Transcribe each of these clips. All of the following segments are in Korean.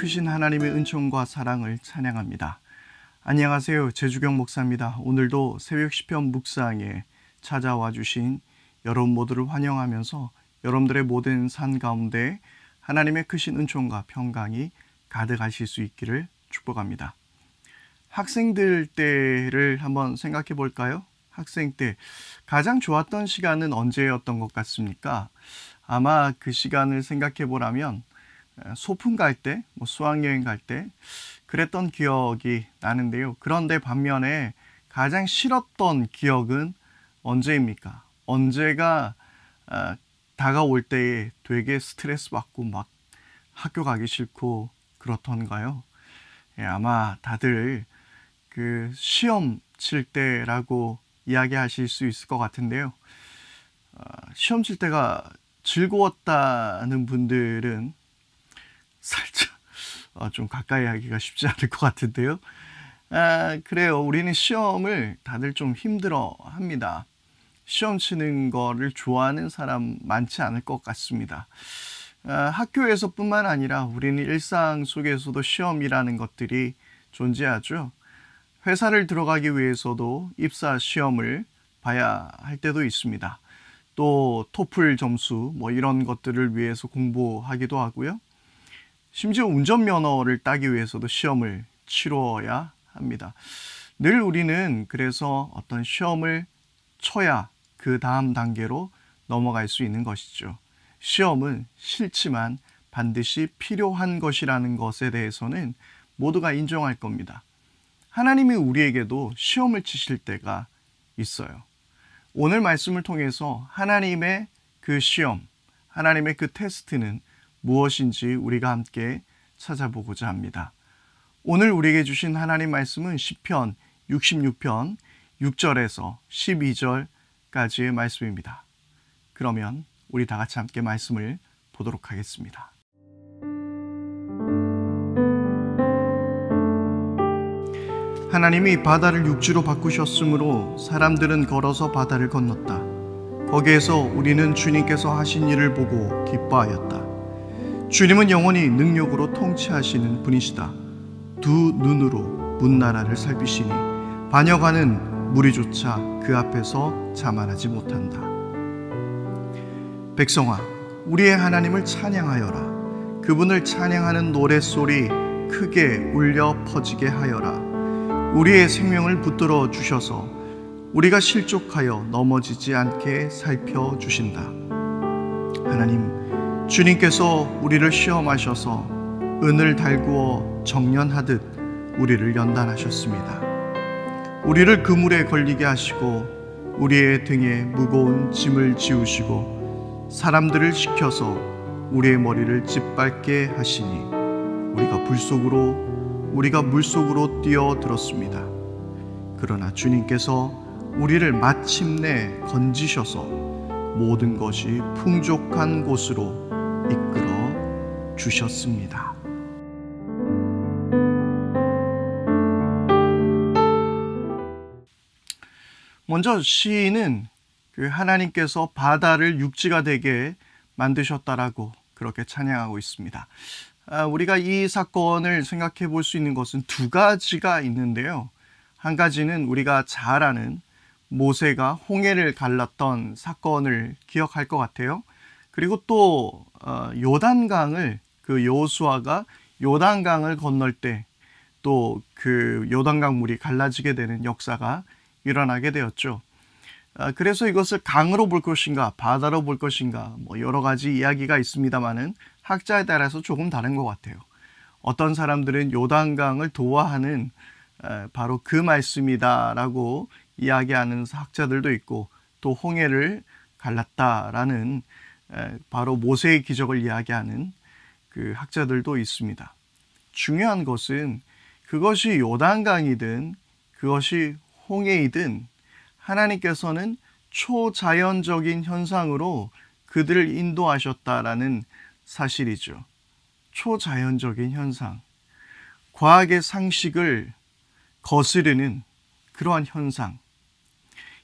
크신 하나님의 은총과 사랑을 찬양합니다. 안녕하세요. 제주경 목사입니다. 오늘도 새벽 시편 묵상에 찾아와 주신 여러분 모두를 환영하면서 여러분들의 모든 삶 가운데 하나님의 크신 은총과 평강이 가득하실 수 있기를 축복합니다. 학생들 때를 한번 생각해 볼까요? 학생 때 가장 좋았던 시간은 언제였던 것 같습니까? 아마 그 시간을 생각해 보라면 소풍 갈 때, 수학여행 갈 때 그랬던 기억이 나는데요. 그런데 반면에 가장 싫었던 기억은 언제입니까? 언제가 다가올 때에 되게 스트레스 받고 막 학교 가기 싫고 그렇던가요? 아마 다들 그 시험 칠 때라고 이야기하실 수 있을 것 같은데요. 시험 칠 때가 즐거웠다는 분들은 살짝 좀 가까이 하기가 쉽지 않을 것 같은데요. 그래요. 우리는 시험을 다들 좀 힘들어 합니다. 시험 치는 거를 좋아하는 사람 많지 않을 것 같습니다. 학교에서뿐만 아니라 우리는 일상 속에서도 시험이라는 것들이 존재하죠. 회사를 들어가기 위해서도 입사 시험을 봐야 할 때도 있습니다. 또 토플 점수 이런 것들을 위해서 공부하기도 하고요. 심지어 운전면허를 따기 위해서도 시험을 치러야 합니다. 늘 우리는 그래서 어떤 시험을 쳐야 그 다음 단계로 넘어갈 수 있는 것이죠. 시험은 싫지만 반드시 필요한 것이라는 것에 대해서는 모두가 인정할 겁니다. 하나님이 우리에게도 시험을 치실 때가 있어요. 오늘 말씀을 통해서 하나님의 그 시험, 하나님의 그 테스트는 무엇인지 우리가 함께 찾아보고자 합니다. 오늘 우리에게 주신 하나님 말씀은 시편 66편 6절에서 12절까지의 말씀입니다. 그러면 우리 다 같이 함께 말씀을 보도록 하겠습니다. 하나님이 바다를 육지로 바꾸셨으므로 사람들은 걸어서 바다를 건넜다. 거기에서 우리는 주님께서 하신 일을 보고 기뻐하였다. 주님은 영원히 능력으로 통치하시는 분이시다. 두 눈으로 문나라를 살피시니 반역하는 무리조차 그 앞에서 자만하지 못한다. 백성아, 우리의 하나님을 찬양하여라. 그분을 찬양하는 노랫소리 크게 울려 퍼지게 하여라. 우리의 생명을 붙들어 주셔서 우리가 실족하여 넘어지지 않게 살펴주신다. 하나님, 주님께서 우리를 시험하셔서 은을 달구어 정련하듯 우리를 연단하셨습니다. 우리를 그물에 걸리게 하시고 우리의 등에 무거운 짐을 지우시고 사람들을 시켜서 우리의 머리를 짓밟게 하시니 우리가 물속으로 뛰어들었습니다. 그러나 주님께서 우리를 마침내 건지셔서 모든 것이 풍족한 곳으로 이끌어 주셨습니다. 먼저 시인은 그 하나님께서 바다를 육지가 되게 만드셨다라고 그렇게 찬양하고 있습니다. 우리가 이 사건을 생각해 볼 수 있는 것은 두 가지가 있는데요. 한 가지는 우리가 잘 아는 모세가 홍해를 갈랐던 사건을 기억할 것 같아요. 그리고 또 요단강을 그 여호수아가 요단강을 건널 때 또 그 요단강 물이 갈라지게 되는 역사가 일어나게 되었죠. 그래서 이것을 강으로 볼 것인가 바다로 볼 것인가 여러 가지 이야기가 있습니다만은 학자에 따라서 조금 다른 것 같아요. 어떤 사람들은 요단강을 도화하는 바로 그 말씀이다라고 이야기하는 학자들도 있고 또 홍해를 갈랐다라는 바로 모세의 기적을 이야기하는 그 학자들도 있습니다. 중요한 것은 그것이 요단강이든 그것이 홍해이든 하나님께서는 초자연적인 현상으로 그들을 인도하셨다라는 사실이죠. 초자연적인 현상, 과학의 상식을 거스르는 그러한 현상.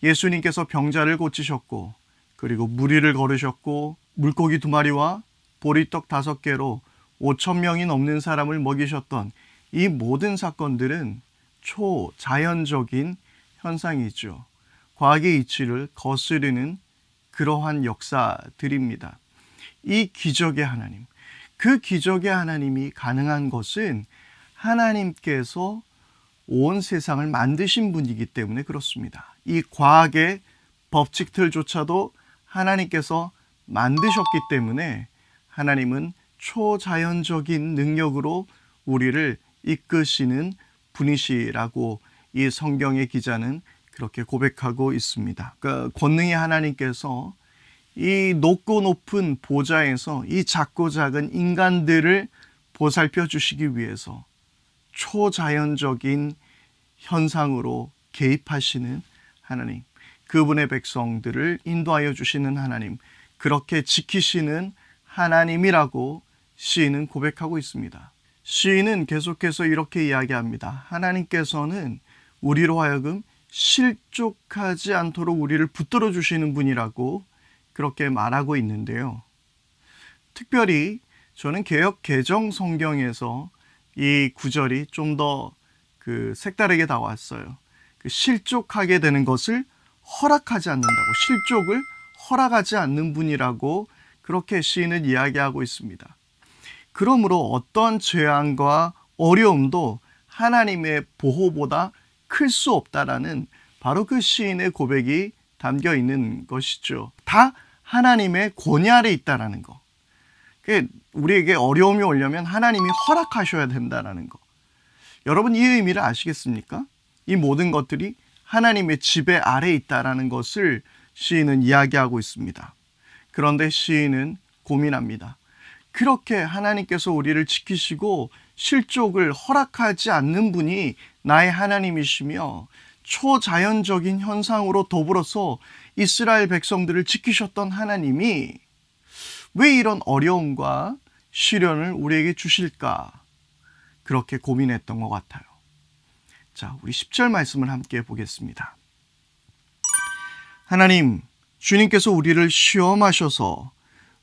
예수님께서 병자를 고치셨고 그리고 무리를 걸으셨고 물고기 2마리와 보리떡 5개로 5천 명이 넘는 사람을 먹이셨던 이 모든 사건들은 초자연적인 현상이죠. 과학의 이치를 거스르는 그러한 역사들입니다. 이 기적의 하나님, 그 기적의 하나님이 가능한 것은 하나님께서 온 세상을 만드신 분이기 때문에 그렇습니다. 이 과학의 법칙들조차도 하나님께서 만드셨기 때문에 하나님은 초자연적인 능력으로 우리를 이끄시는 분이시라고 이 성경의 기자는 그렇게 고백하고 있습니다. 그러니까 권능의 하나님께서 이 높고 높은 보좌에서 이 작고 작은 인간들을 보살펴 주시기 위해서 초자연적인 현상으로 개입하시는 하나님, 그분의 백성들을 인도하여 주시는 하나님, 그렇게 지키시는 하나님이라고 시인은 고백하고 있습니다. 시인은 계속해서 이렇게 이야기합니다. 하나님께서는 우리로 하여금 실족하지 않도록 우리를 붙들어 주시는 분이라고 그렇게 말하고 있는데요. 특별히 저는 개역 개정 성경에서 이 구절이 좀 더 색다르게 나왔어요. 실족하게 되는 것을 허락하지 않는다고, 실족을 허락하지 않는 분이라고 그렇게 시인은 이야기하고 있습니다. 그러므로 어떤 재앙과 어려움도 하나님의 보호보다 클 수 없다라는 바로 그 시인의 고백이 담겨 있는 것이죠. 다 하나님의 권위 아래 있다라는 거. 우리에게 어려움이 오려면 하나님이 허락하셔야 된다라는 거. 여러분, 이 의미를 아시겠습니까? 이 모든 것들이 하나님의 지배 아래 있다라는 것을 시인은 이야기하고 있습니다. 그런데 시인은 고민합니다. 그렇게 하나님께서 우리를 지키시고 실족을 허락하지 않는 분이 나의 하나님이시며 초자연적인 현상으로 더불어서 이스라엘 백성들을 지키셨던 하나님이 왜 이런 어려움과 시련을 우리에게 주실까? 그렇게 고민했던 것 같아요. 자, 우리 10절 말씀을 함께 보겠습니다. 하나님, 주님께서 우리를 시험하셔서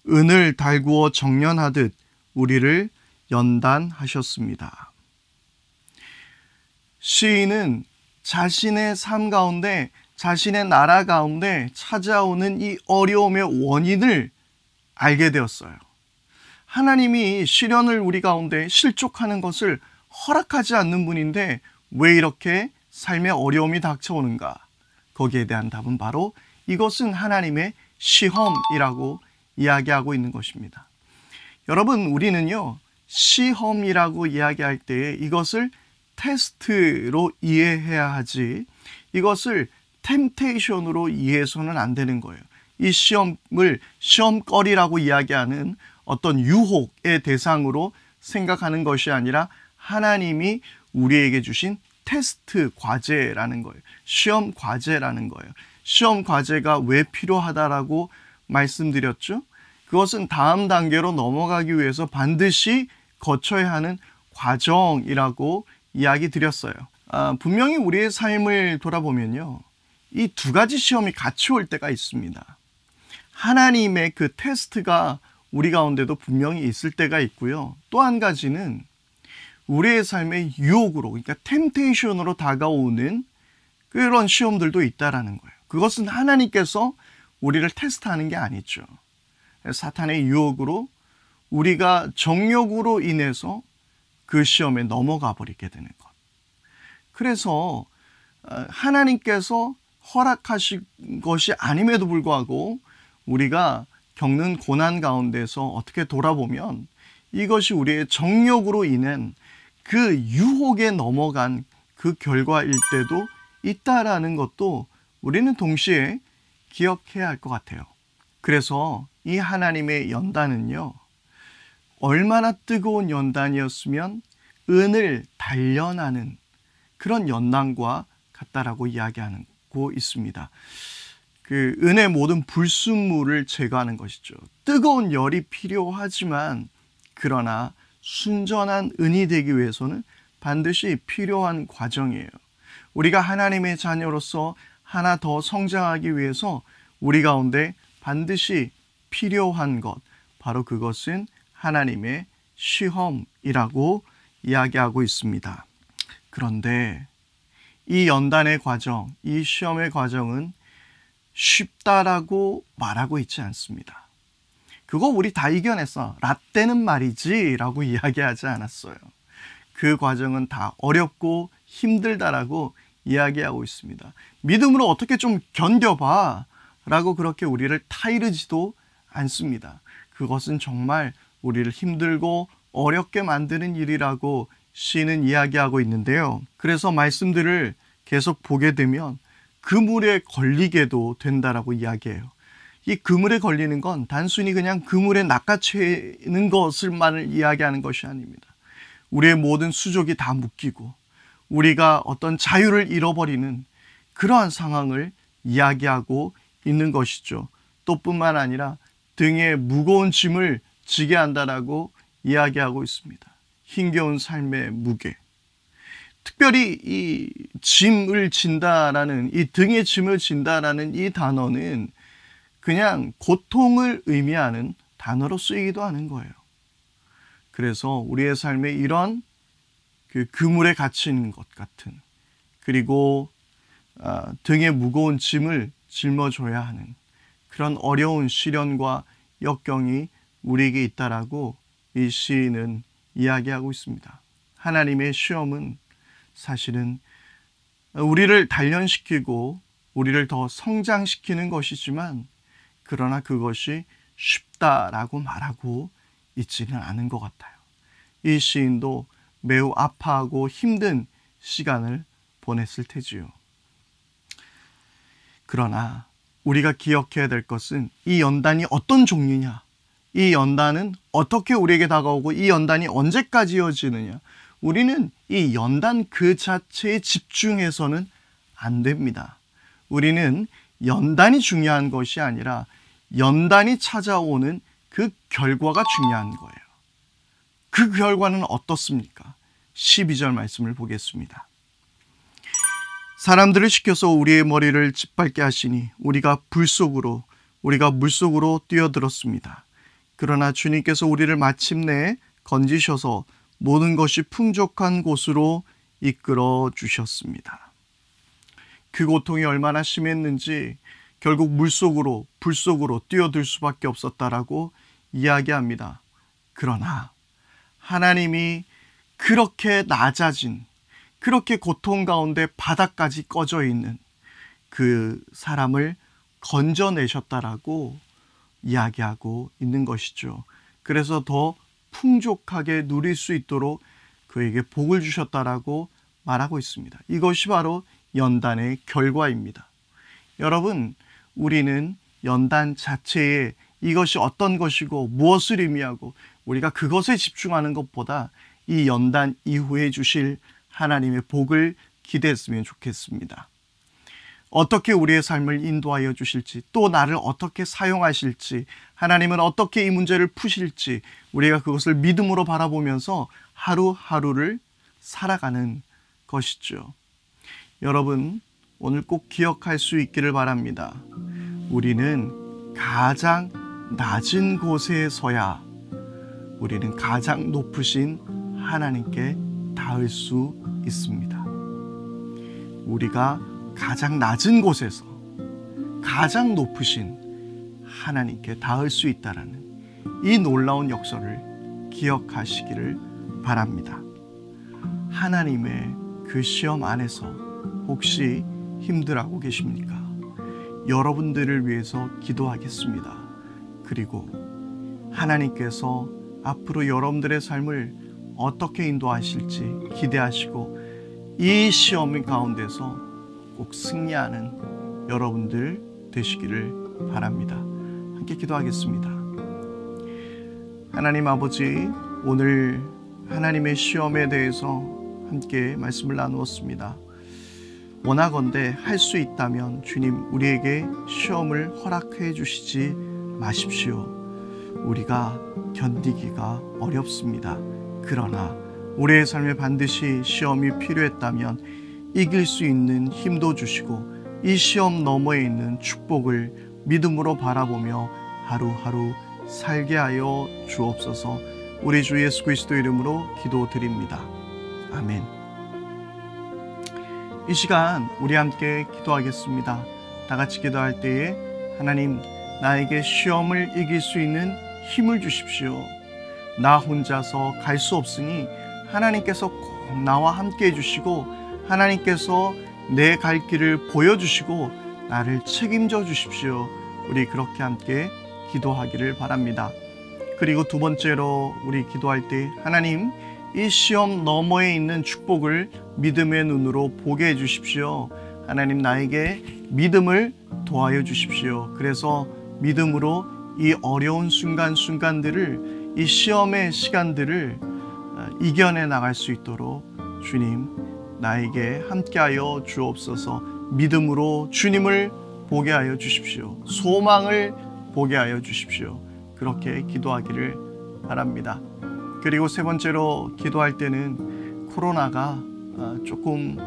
은을 달구어 정련하듯 우리를 연단하셨습니다. 시인은 자신의 삶 가운데, 자신의 나라 가운데 찾아오는 이 어려움의 원인을 알게 되었어요. 하나님이 시련을 우리 가운데 실족하는 것을 허락하지 않는 분인데 왜 이렇게 삶의 어려움이 닥쳐오는가? 거기에 대한 답은 바로 이것은 하나님의 시험이라고 이야기하고 있는 것입니다. 여러분, 우리는요, 시험이라고 이야기할 때에 이것을 테스트로 이해해야 하지, 이것을 템테이션으로 이해해서는 안 되는 거예요. 이 시험을 시험거리라고 이야기하는 어떤 유혹의 대상으로 생각하는 것이 아니라 하나님이 우리에게 주신 테스트 과제라는 거예요. 시험 과제라는 거예요. 시험 과제가 왜 필요하다라고 말씀드렸죠? 그것은 다음 단계로 넘어가기 위해서 반드시 거쳐야 하는 과정이라고 이야기 드렸어요. 분명히 우리의 삶을 돌아보면요, 이 두 가지 시험이 같이 올 때가 있습니다. 하나님의 그 테스트가 우리 가운데도 분명히 있을 때가 있고요. 또 한 가지는 우리의 삶의 유혹으로, 그러니까 템테이션으로 다가오는 그런 시험들도 있다라는 거예요. 그것은 하나님께서 우리를 테스트하는 게 아니죠. 사탄의 유혹으로 우리가 정욕으로 인해서 그 시험에 넘어가 버리게 되는 것. 그래서 하나님께서 허락하신 것이 아님에도 불구하고 우리가 겪는 고난 가운데서 어떻게 돌아보면 이것이 우리의 정욕으로 인한 그 유혹에 넘어간 그 결과일 때도 있다라는 것도 우리는 동시에 기억해야 할 것 같아요. 그래서 이 하나님의 연단은요, 얼마나 뜨거운 연단이었으면 은을 단련하는 그런 연단과 같다라고 이야기하고 있습니다. 그 은의 모든 불순물을 제거하는 것이죠. 뜨거운 열이 필요하지만 그러나 순전한 은이 되기 위해서는 반드시 필요한 과정이에요. 우리가 하나님의 자녀로서 하나 더 성장하기 위해서 우리 가운데 반드시 필요한 것, 바로 그것은 하나님의 시험이라고 이야기하고 있습니다. 그런데 이 연단의 과정, 이 시험의 과정은 쉽다라고 말하고 있지 않습니다. 그거 우리 다 이겨냈어. 라떼는 말이지 라고 이야기하지 않았어요. 그 과정은 다 어렵고 힘들다라고 이야기하고 있습니다. 믿음으로 어떻게 좀 견뎌봐 라고 그렇게 우리를 타이르지도 않습니다. 그것은 정말 우리를 힘들고 어렵게 만드는 일이라고 시인은 이야기하고 있는데요. 그래서 말씀들을 계속 보게 되면 그물에 걸리게도 된다라고 이야기해요. 이 그물에 걸리는 건 단순히 그냥 그물에 낚아채는 것을만을 이야기하는 것이 아닙니다. 우리의 모든 수족이 다 묶이고 우리가 어떤 자유를 잃어버리는 그러한 상황을 이야기하고 있는 것이죠. 또 뿐만 아니라 등에 무거운 짐을 지게 한다라고 이야기하고 있습니다. 힘겨운 삶의 무게. 특별히 이 짐을 진다라는, 이 등에 짐을 진다라는 이 단어는 그냥 고통을 의미하는 단어로 쓰이기도 하는 거예요. 그래서 우리의 삶에 이런 그 그물에 갇힌 것 같은, 그리고 등에 무거운 짐을 짊어줘야 하는 그런 어려운 시련과 역경이 우리에게 있다라고 이 시인은 이야기하고 있습니다. 하나님의 시험은 사실은 우리를 단련시키고 우리를 더 성장시키는 것이지만, 그러나 그것이 쉽다라고 말하고 있지는 않은 것 같아요. 이 시인도 매우 아파하고 힘든 시간을 보냈을 테지요. 그러나 우리가 기억해야 될 것은 이 연단이 어떤 종류냐, 이 연단은 어떻게 우리에게 다가오고 이 연단이 언제까지 이어지느냐, 우리는 이 연단 그 자체에 집중해서는 안 됩니다. 우리는 연단이 중요한 것이 아니라 연단이 찾아오는 그 결과가 중요한 거예요. 그 결과는 어떻습니까? 12절 말씀을 보겠습니다. 사람들을 시켜서 우리의 머리를 짓밟게 하시니 우리가 물속으로 뛰어들었습니다. 그러나 주님께서 우리를 마침내 건지셔서 모든 것이 풍족한 곳으로 이끌어 주셨습니다. 그 고통이 얼마나 심했는지 결국 물속으로, 불속으로 뛰어들 수밖에 없었다라고 이야기합니다. 그러나 하나님이 그렇게 낮아진, 그렇게 고통 가운데 바닥까지 꺼져 있는 그 사람을 건져내셨다라고 이야기하고 있는 것이죠. 그래서 더 풍족하게 누릴 수 있도록 그에게 복을 주셨다라고 말하고 있습니다. 이것이 바로 연단의 결과입니다. 여러분, 우리는 연단 자체에 이것이 어떤 것이고 무엇을 의미하고 우리가 그것에 집중하는 것보다 이 연단 이후에 주실 하나님의 복을 기대했으면 좋겠습니다. 어떻게 우리의 삶을 인도하여 주실지, 또 나를 어떻게 사용하실지, 하나님은 어떻게 이 문제를 푸실지, 우리가 그것을 믿음으로 바라보면서 하루하루를 살아가는 것이죠. 여러분, 오늘 꼭 기억할 수 있기를 바랍니다. 우리는 가장 낮은 곳에 서야 우리는 가장 높으신 하나님께 닿을 수 있습니다. 우리가 가장 낮은 곳에서 가장 높으신 하나님께 닿을 수 있다라는 이 놀라운 역사를 기억하시기를 바랍니다. 하나님의 그 시험 안에서 혹시 힘들어하고 계십니까? 여러분들을 위해서 기도하겠습니다. 그리고 하나님께서 앞으로 여러분들의 삶을 어떻게 인도하실지 기대하시고 이 시험 가운데서 꼭 승리하는 여러분들 되시기를 바랍니다. 함께 기도하겠습니다. 하나님 아버지, 오늘 하나님의 시험에 대해서 함께 말씀을 나누었습니다. 원하건대 할 수 있다면 주님, 우리에게 시험을 허락해 주시지 마십시오. 우리가 견디기가 어렵습니다. 그러나 우리의 삶에 반드시 시험이 필요했다면 이길 수 있는 힘도 주시고 이 시험 너머에 있는 축복을 믿음으로 바라보며 하루하루 살게 하여 주옵소서. 우리 주 예수 그리스도 이름으로 기도드립니다. 아멘. 이 시간 우리 함께 기도하겠습니다. 다 같이 기도할 때에 하나님, 나에게 시험을 이길 수 있는 힘을 주십시오. 나 혼자서 갈 수 없으니 하나님께서 꼭 나와 함께 해주시고 하나님께서 내 갈 길을 보여주시고 나를 책임져 주십시오. 우리 그렇게 함께 기도하기를 바랍니다. 그리고 두 번째로 우리 기도할 때 하나님, 이 시험 너머에 있는 축복을 믿음의 눈으로 보게 해주십시오. 하나님, 나에게 믿음을 도와여 주십시오. 그래서 믿음으로 이 어려운 순간순간들을, 이 시험의 시간들을 이겨내 나갈 수 있도록 주님, 나에게 함께하여 주옵소서. 믿음으로 주님을 보게 하여 주십시오. 소망을 보게 하여 주십시오. 그렇게 기도하기를 바랍니다. 그리고 세 번째로 기도할 때는 코로나가 조금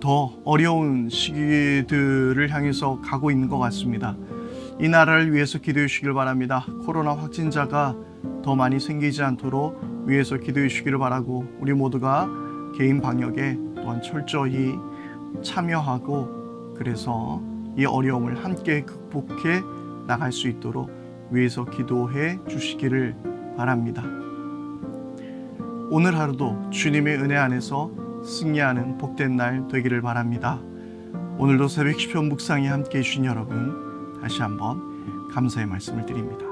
더 어려운 시기들을 향해서 가고 있는 것 같습니다. 이 나라를 위해서 기도해 주시길 바랍니다. 코로나 확진자가 더 많이 생기지 않도록 위해서 기도해 주시기를 바라고, 우리 모두가 개인 방역에 또한 철저히 참여하고 그래서 이 어려움을 함께 극복해 나갈 수 있도록 위해서 기도해 주시기를 바랍니다. 오늘 하루도 주님의 은혜 안에서 승리하는 복된 날 되기를 바랍니다. 오늘도 새벽 시편 묵상에 함께해 주신 여러분, 다시 한번 감사의 말씀을 드립니다.